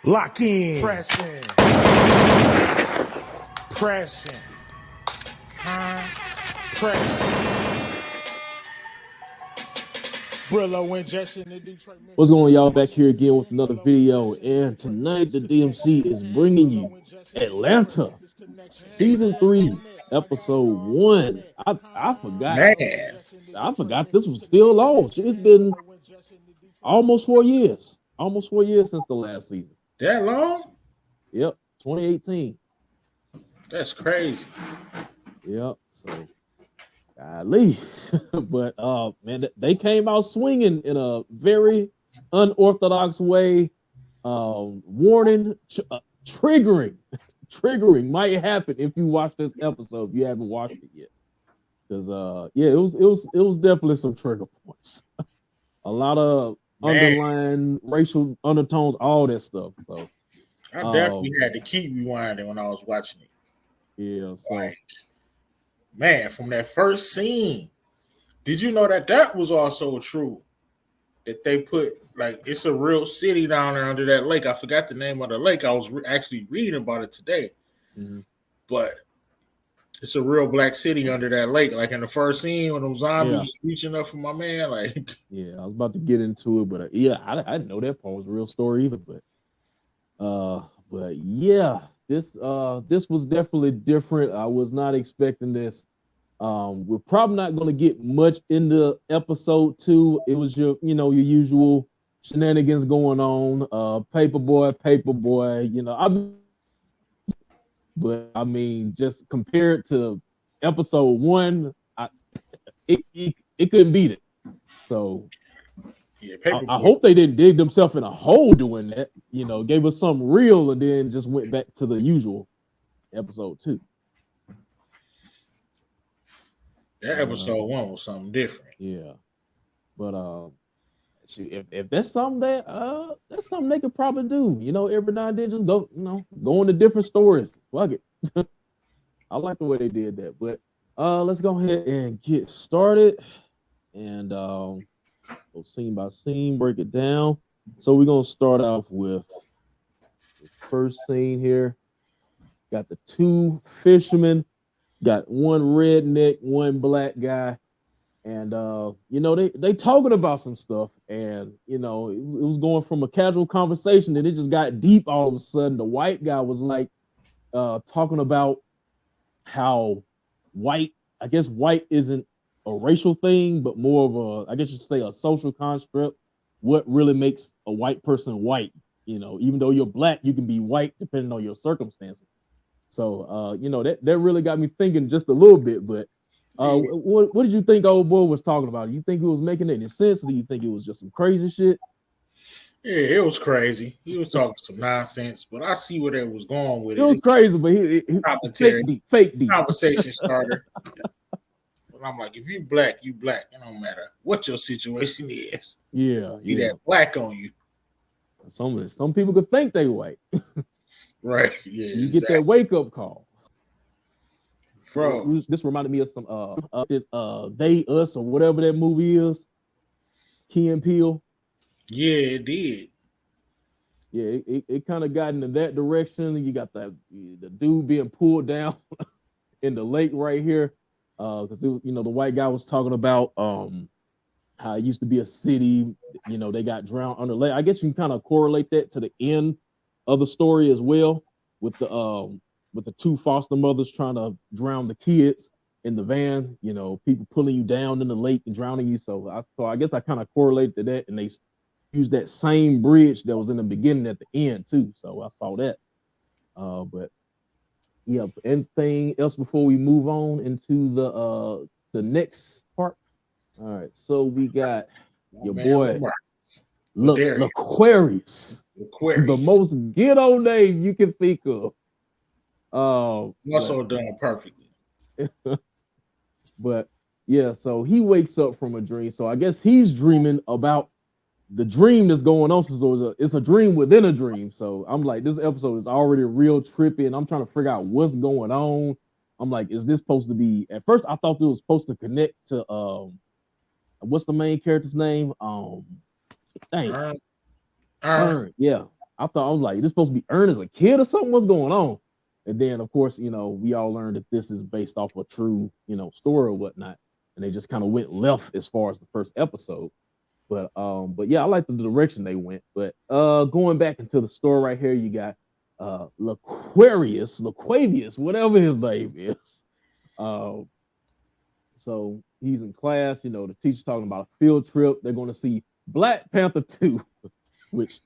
Lock in. Pressing. Pressing. Pressing. Brillo injection in Detroit. What's going on, y'all? Back here again with another video, and tonight the DMC is bringing you Atlanta Season 3, Episode 1. I forgot. Man, I forgot this was still on. It's been almost 4 years. Almost 4 years since the last season. that long? Yep, 2018. That's crazy. Yep. So, golly, but man, they came out swinging in a very unorthodox way. Warning, triggering might happen if you watch this episode. If you haven't watched it yet, because yeah, it was definitely some trigger points. A lot of underlying racial undertones, all that stuff. So I definitely had to keep rewinding when I was watching it. Yeah, so Like, man, from that first scene, did you know that was also true? That they put, like, it's a real city down there under that lake. I forgot the name of the lake. I was actually reading about it today. Mm-hmm. But it's a real black city under that lake. Like in the first scene when those zombies was reaching up for my man. Like, yeah, I was about to get into it, but yeah, I didn't know that part was a real story either. But yeah, this was definitely different. I was not expecting this. We're probably not going to get much into episode 2. It was your usual shenanigans going on. Paperboy. But I mean, just compared to episode 1, it couldn't beat it. So yeah, I hope they didn't dig themselves in a hole doing that. Gave us something real and then just went back to the usual episode 2. That episode 1 was something different. Yeah, but if that's something that's something they could probably do. Every now and then just go into different stories. Fuck it. I like the way they did that. But let's go ahead and get started and go scene by scene, break it down. So we're gonna start off with the first scene here. Got the 2 fishermen. Got one redneck, one black guy, and they talking about some stuff, and it was going from a casual conversation, and it just got deep all of a sudden. The white guy was like talking about how white isn't a racial thing, but more of I guess you should say a social construct. What really makes a white person white? Even though you're black, you can be white depending on your circumstances. So, that really got me thinking just a little bit. But what did you think old boy was talking about? You think he was making any sense, or do you think it was just some crazy shit? Yeah, it was crazy. He was talking some nonsense, but I see where it was going with it. It was crazy, but he fake deep conversation starter. But I'm like, if you black, you black. It don't matter what your situation is. Yeah, see that black on you. Some people could think they white. Right. Yeah. You get that wake up call. Bro. This reminded me of some They Us or whatever that movie is. Key and Peele. Yeah, it did. Yeah, it kind of got into that direction. You got the dude being pulled down in the lake right here. Because the white guy was talking about how it used to be a city. They got drowned under lake. I guess you can kind of correlate that to the end of the story as well, with the 2 foster mothers trying to drown the kids in the van. People pulling you down in the lake and drowning you. So I guess I kind of correlate to that, and they used that same bridge that was in the beginning at the end too. So I saw that. But yeah, anything else before we move on into the next part? All right, so we got your boy L'Aquarius. The most ghetto name you can think of. Also done perfectly. But yeah, so he wakes up from a dream. So I guess he's dreaming about the dream that's going on. So it's a dream within a dream. So I'm like, this episode is already real trippy, and I'm trying to figure out what's going on. I'm like, is this supposed to be? At first, I thought it was supposed to connect to what's the main character's name? Earn. Yeah. I thought I was like, this supposed to be earned as a kid or something. What's going on? And then of course, we all learned that this is based off a true, story or whatnot. And they just kind of went left as far as the first episode. But yeah, I like the direction they went. But going back into the story right here, you got Laquavius, whatever his name is. So he's in class, the teacher's talking about a field trip. They're going to see Black Panther 2, which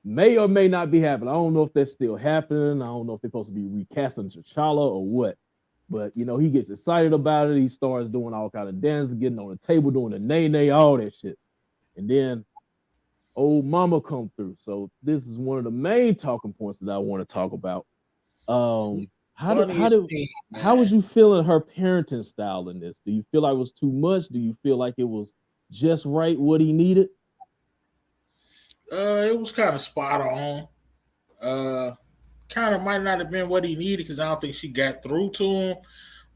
may or may not be happening. I don't know if that's still happening. I don't know if they're supposed to be recasting T'Challa or what. But, he gets excited about it. He starts doing all kind of dances, getting on the table, doing the nay-nay, all that shit. And then old mama come through. So this is one of the main talking points that I want to talk about. How was you feeling her parenting style in this? Do you feel like it was too much? Do you feel like it was just right what he needed? It was kind of spot on. Kind of might not have been what he needed because I don't think she got through to him.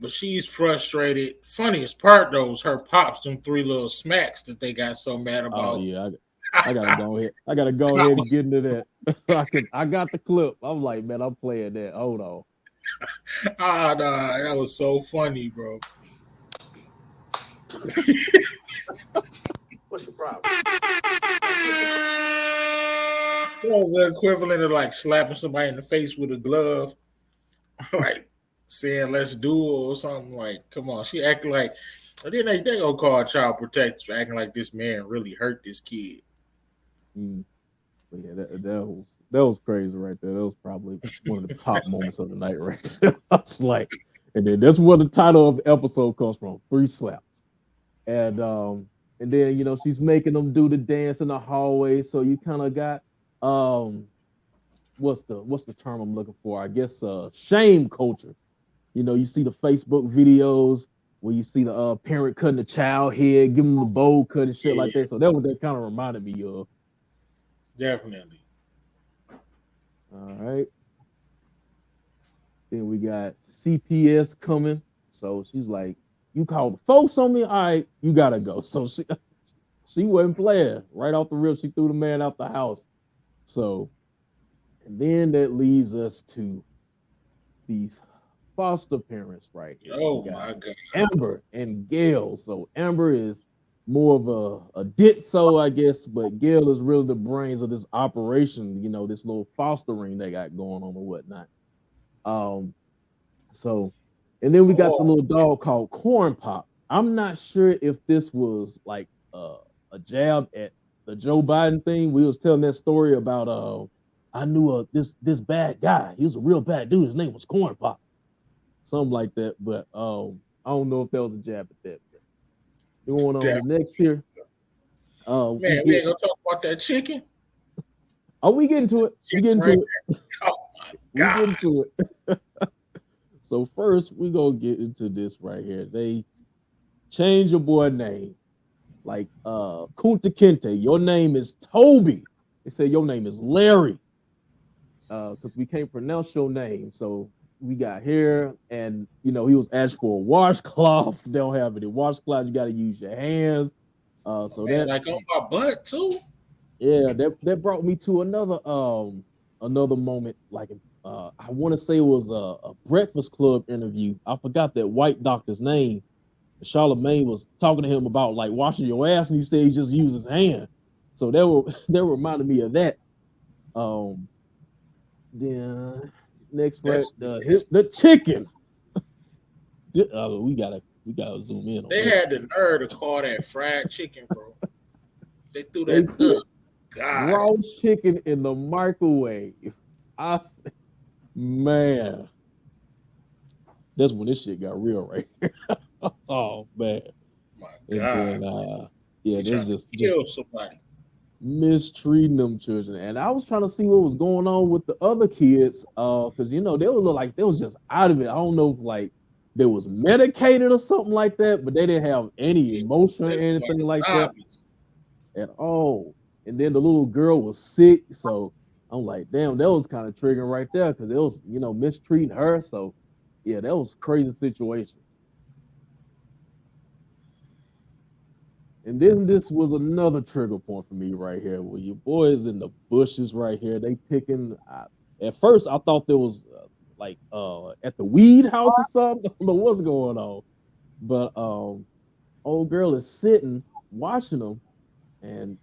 But she's frustrated. Funniest part though was her pops them 3 little smacks that they got so mad about. Oh yeah, I gotta go ahead. I gotta go ahead and get into that. I got the clip. I'm like, man, I'm playing that. Hold on. Nah, that was so funny, bro. What's your problem? That was the equivalent of like slapping somebody in the face with a glove, like saying "let's do it" or something. Like, come on, she acting like. Then they gonna call child protectors for acting like this man really hurt this kid. But yeah, that was crazy right there. That was probably one of the top moments of the night right there. I was like, and then that's where the title of the episode comes from: 3 slaps. And then she's making them do the dance in the hallway. So you kind of got what's the term I'm looking for? I guess shame culture. You see the Facebook videos where you see the parent cutting the child head, giving them the bowl cut and shit like that. So that what that kind of reminded me of. Definitely. All right. Then we got CPS coming. So she's like, you called the folks on me? All right, you gotta go. So she wasn't playing. Right off the rip, she threw the man out the house. So, and then that leads us to these foster parents right here. Oh my God. Amber and Gail. So Amber is more of a ditso, I guess, but Gail is really the brains of this operation, this little fostering they got going on or whatnot. So, and then we got the little dog called Corn Pop. I'm not sure if this was like a jab at the Joe Biden thing. We was telling that story about I knew this bad guy. He was a real bad dude. His name was Corn Pop. Something like that. But I don't know if that was a jab at that. Going on next here. Man, we ain't gonna talk about that chicken. Oh, we get into it. We get into it. Oh my God. We get into it. So first, we gonna get into this right here. They change your boy name. Like Kunta Kinte, your name is Toby. They say your name is Larry. Because we can't pronounce your name. So we got here, and he was asked for a washcloth. They don't have any washcloth. You got to use your hands. So man, that like on my butt too. Yeah, that brought me to another moment. Like I want to say it was a Breakfast Club interview. I forgot that white doctor's name. Charlamagne was talking to him about like washing your ass, and he said he just used his hand. So that reminded me of that. Then next the chicken. We gotta zoom in. They had the nerve to call that fried chicken, bro. They threw that raw chicken in the microwave. Man, that's when this shit got real right here. Oh man, my God. And then, yeah, there's just kill somebody. Mistreating them children. And I was trying to see what was going on with the other kids, because they would look like they was just out of it. I don't know if like they was medicated or something like that, but they didn't have any emotion or anything like that at all. And then the little girl was sick, so I'm like, damn, that was kind of triggering right there because it was, mistreating her. So yeah, that was a crazy situation. And then this was another trigger point for me right here. Where your boys in the bushes right here, they picking. At first, I thought there was like at the weed house or something. I don't know what's going on, but old girl is sitting watching them, and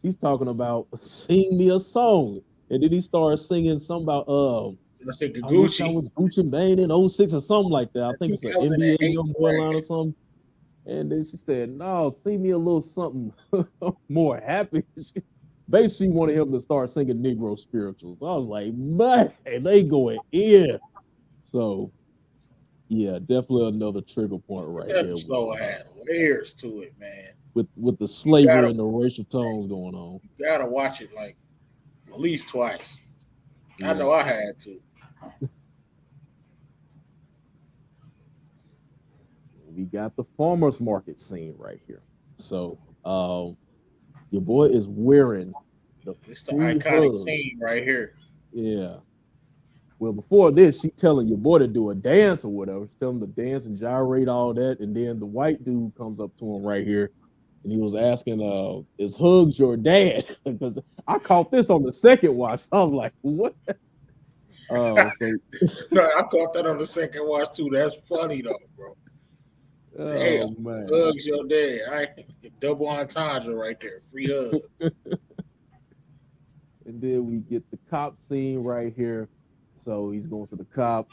she's talking about sing me a song, and then he starts singing something about Let's take a I wish I Gucci. was Gucci Mane in '06 or something like that. I think it's an NBA 2008, young boy line right? or something. And then she said, "No, sing me a little something more happy." Basically, wanted him to start singing Negro spirituals. I was like, "Man, they going in." So yeah, definitely another trigger point This right here episode had layers to it, man. with the You slavery gotta, and the racial tones going on. you gotta watch it like at least twice. I Yeah, know I had to. we got the farmers market scene right here. So your boy is wearing the It's the free iconic hugs. scene right here. Yeah. Well, before this, she telling your boy to do a dance or whatever. She telling him to dance and gyrate all that, and then the white dude comes up to him right here, and he was asking, "Is Hugs your dad?" Because I caught this on the second watch. I was like, "What?" So No, I caught that on the second watch too. That's funny though, bro. Damn, oh man, hugs your dad. I double entendre right there. Free hugs. and then we get the cop scene right here. So he's going to the cop,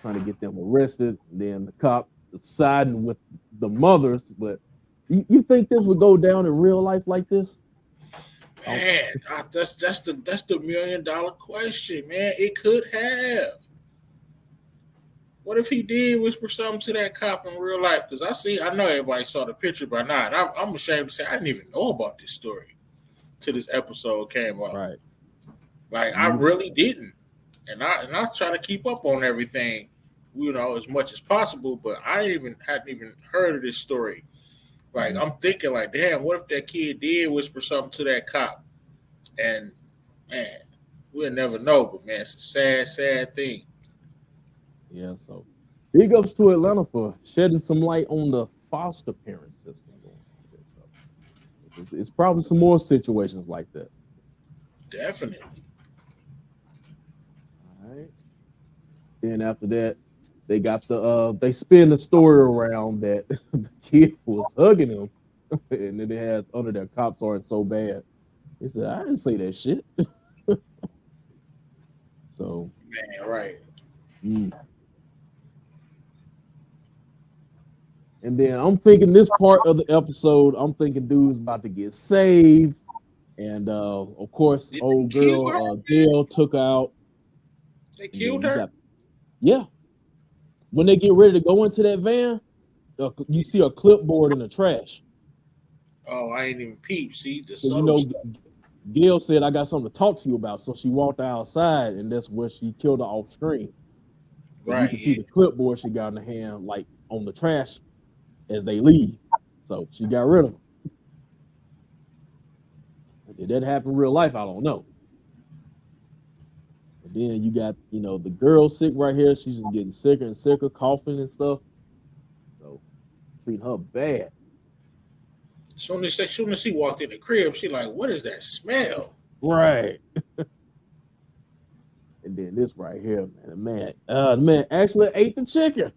trying to get them arrested. And then the cop is siding with the mothers. But you think this would go down in real life like this? Man, that's the $1 million question, man. It could have. What if he did whisper something to that cop in real life? Because I know everybody saw the picture by now, and I'm ashamed to say I didn't even know about this story till this episode came out. Right. Like I Me really didn't, and I try to keep up on everything, as much as possible. But I hadn't even heard of this story. Like Mhm. I'm thinking, like, damn, what if that kid did whisper something to that cop? And man, we'll never know. But man, it's a sad, sad thing. Yeah. So big ups to Atlanta for shedding some light on the foster parent system going on here. So it's probably some more situations like that. Definitely. All right. Then after that, they got they spin the story around that the kid was hugging him, and then it has under their cops aren't so bad. He said, I didn't say that shit. So Man, right. mm. And then I'm thinking this part of the episode, I'm thinking dude's about to get saved. And of course, Did they old kill her? girl Gail took out, They and then killed you her? got yeah. When they get ready to go into that van, you see a clipboard in the trash. Oh, I ain't even peep. See the Because subtle stuff. Gail said, I got something to talk to you about. So she walked outside, and that's where she killed her off screen. And you Right. can see Yeah. the clipboard she got in the hand, like on the trash as they leave. So she got rid of them. Did that happen in real life? I don't know. And then you got, the girl sick right here. She's just getting sicker and sicker, coughing and stuff. So treating her bad. Soon as she walked in the crib, she like, what is that smell? Right. And then this right here, the man actually ate the chicken.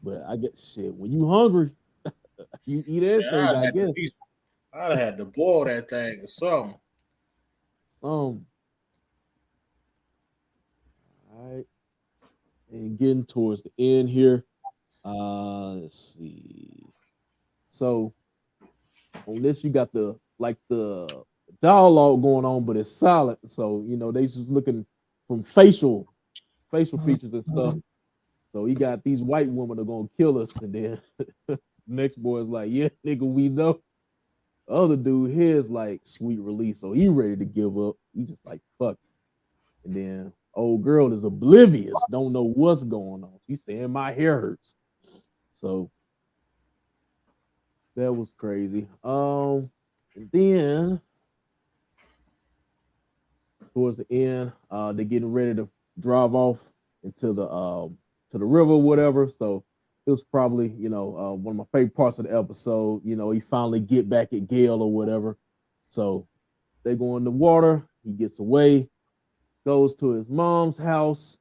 But I get shit. When you hungry, you eat Man, anything, I guess. I'd have had to boil that thing or something. Some. All right. And getting towards the end here. Let's see. So on this, you got the dialogue going on, but it's silent. So they just looking from facial features and stuff. So he got these white women are gonna kill us, and then next boy is like, yeah, nigga, we know. Other dude here is like sweet release, so he ready to give up. He just like fuck. And then old girl is oblivious, don't know what's going on. She's saying my hair hurts. So that was crazy. And then towards the end, they're getting ready to drive off into the river, whatever. So it was probably, one of my favorite parts of the episode. He finally get back at Gail or whatever. So they go in the water. He gets away, goes to his mom's house,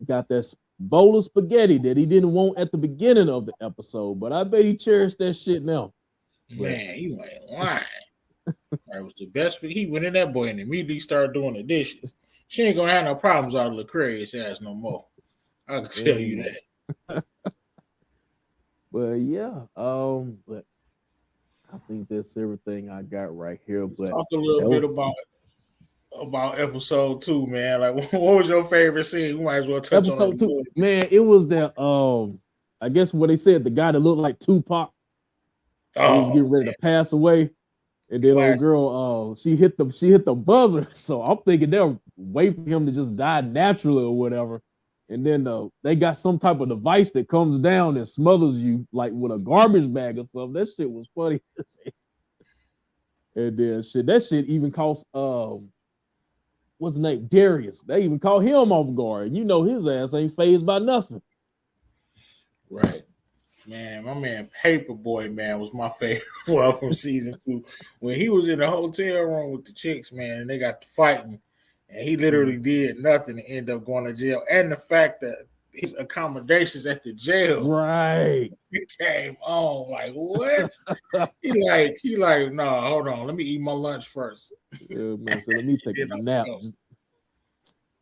got that bowl of spaghetti that he didn't want at the beginning of the episode, but I bet he cherished that shit now. Man, you ain't lying. That was the best. He went in that boy and immediately started doing the dishes. She ain't gonna have no problems out of Lecrae's ass no more. I can tell you that. But yeah, but I think that's everything I got right here. But Talk a little bit about episode 2, man. Like, what was your favorite scene? We might as well touch on episode it. 2, man. It was that I guess what they said, the guy that looked like Tupac, who was getting ready to pass away. And then old girl, she hit the buzzer. So I'm thinking they'll wait for him to just die naturally or whatever. And then they got some type of device that comes down and smothers you like with a garbage bag or something. That shit was funny. And then that shit even cost what's his name? Darius. They even caught him off guard. And his ass ain't phased by nothing. Right. Man, my man Paperboy, man, was my favorite one from season 2. When he was in the hotel room with the chicks, man, and they got to fighting, and he literally did nothing to end up going to jail. And the fact that his accommodations at the jail became on, like, what? he like, nah, hold on, let me eat my lunch first. Yeah, man, so let me take a nap.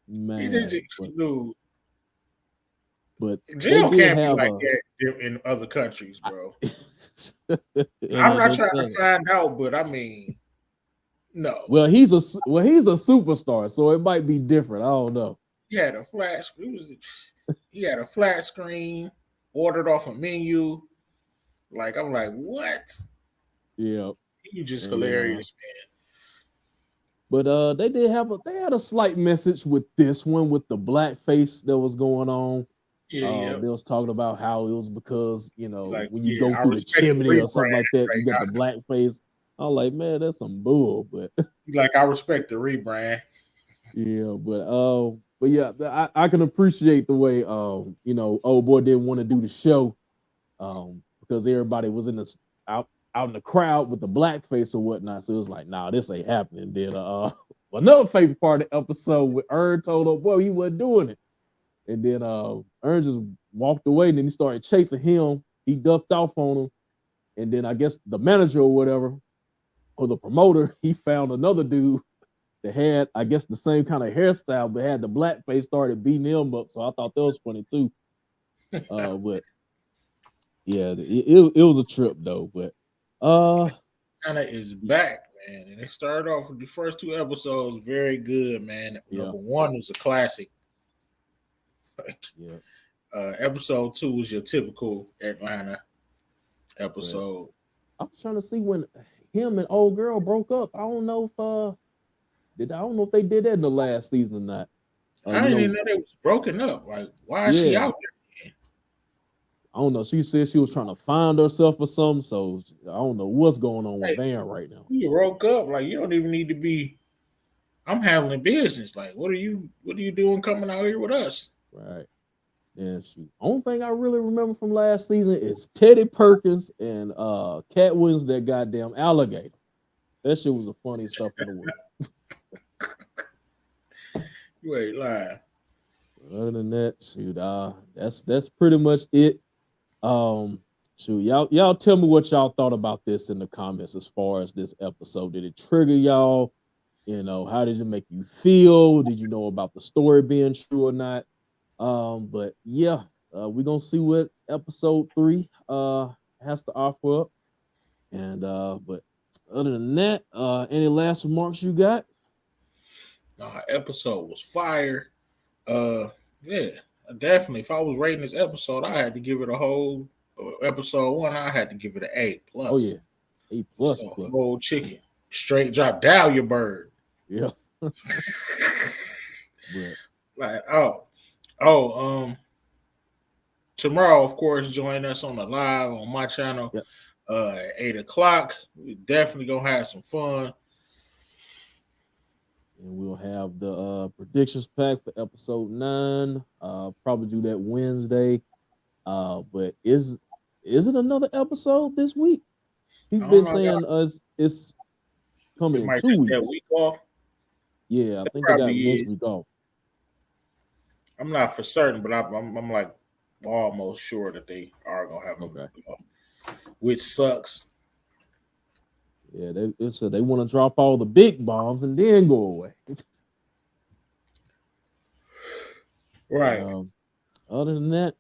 Man, dude. But jail can't be like that in other countries, bro. I'm not trying to find out, but I mean, no. Well, he's a superstar, so it might be different. I don't know. He had a flat screen. He had a flat screen, ordered off a menu. Like, I'm like, what? Yeah, you just hilarious, man. But they had a slight message with this one with the blackface that was going on. Yeah. They was talking about how it was because like, when you go through the chimney or something like that, you get the blackface. I was like, man, that's some bull. But like, I respect the rebrand. Yeah, but yeah, I can appreciate the way old boy didn't want to do the show because everybody was out in the crowd with the blackface or whatnot. So it was like, nah, this ain't happening. Then another favorite part of the episode with Ern told old boy he wasn't doing it. And then Ern just walked away, and then he started chasing him. He ducked off on him. And then I guess the manager or whatever, or the promoter, he found another dude that had, I guess, the same kind of hairstyle, but had the blackface, started beating him up. So I thought that was funny too. But yeah, it was a trip though. But Anna is back, man. And they started off with the first 2 episodes very good, man. Number 1 was a classic. Episode 2 was your typical Atlanta episode. I was trying to see when him and old girl broke up. I don't know if they did that in the last season or not. I didn't even know they was broken up. Like, why is she out there? I don't know. She said she was trying to find herself or something. So I don't know what's going on with Van right now. You broke up. Like, you don't even need to be. I'm handling business. Like, what are you doing coming out here with us? Right. Yeah, shoot. Only thing I really remember from last season is Teddy Perkins and Cat Williams, that goddamn alligator. That shit was the funniest stuff in the world. You ain't lying. Other than that, shoot, that's pretty much it. Shoot, y'all tell me what y'all thought about this in the comments as far as this episode. Did it trigger y'all? How did it make you feel? Did you know about the story being true or not? But yeah, we're gonna see what episode 3 has to offer up. And but other than that, any last remarks you got? Episode was fire. Yeah, definitely. If I was rating this episode, I had to give it a whole episode 1. I had to give it an A+. Oh yeah, A+. Whole chicken, straight drop Dahlia bird. Yeah. Like tomorrow, of course, join us on the live on my channel. Yep. At 8:00. We definitely gonna have some fun. And we'll have the predictions pack for episode 9. Probably do that Wednesday. But is it another episode this week? People I been don't know. saying it's coming They in might 2 take that weeks. week off. Yeah, I That think they got probably this is. week off. I'm not for certain, but I'm like almost sure that they are gonna have a Okay. week off, which sucks. Yeah, they said they want to drop all the big bombs and then go away. Right. Other than that,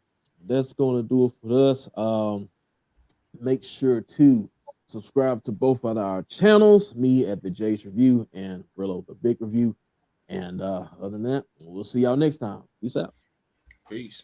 that's going to do it for us. Make sure to subscribe to both of our channels, me at the Jace Review and Brillo the Big Review. And other than that, we'll see y'all next time. Peace out. Peace.